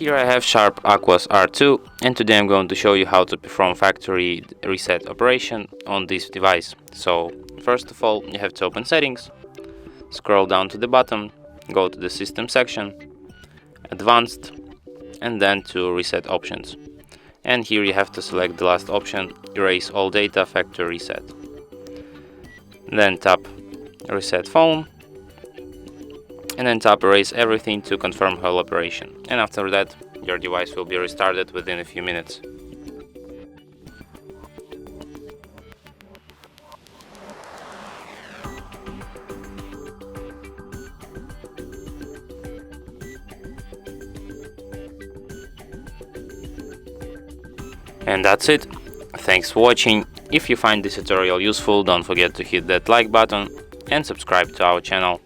Here I have Sharp Aquos R2, and today I'm going to show you how to perform factory reset operation on this device. So first of all, you have to open settings, scroll down to the bottom, go to the system section, advanced, and then to reset options. And here you have to select the last option, erase all data factory reset. Then tap reset phone, and then tap erase everything to confirm whole operation. And after that, your device will be restarted within a few minutes. And that's it. Thanks for watching. If you find this tutorial useful, don't forget to hit that like button and subscribe to our channel.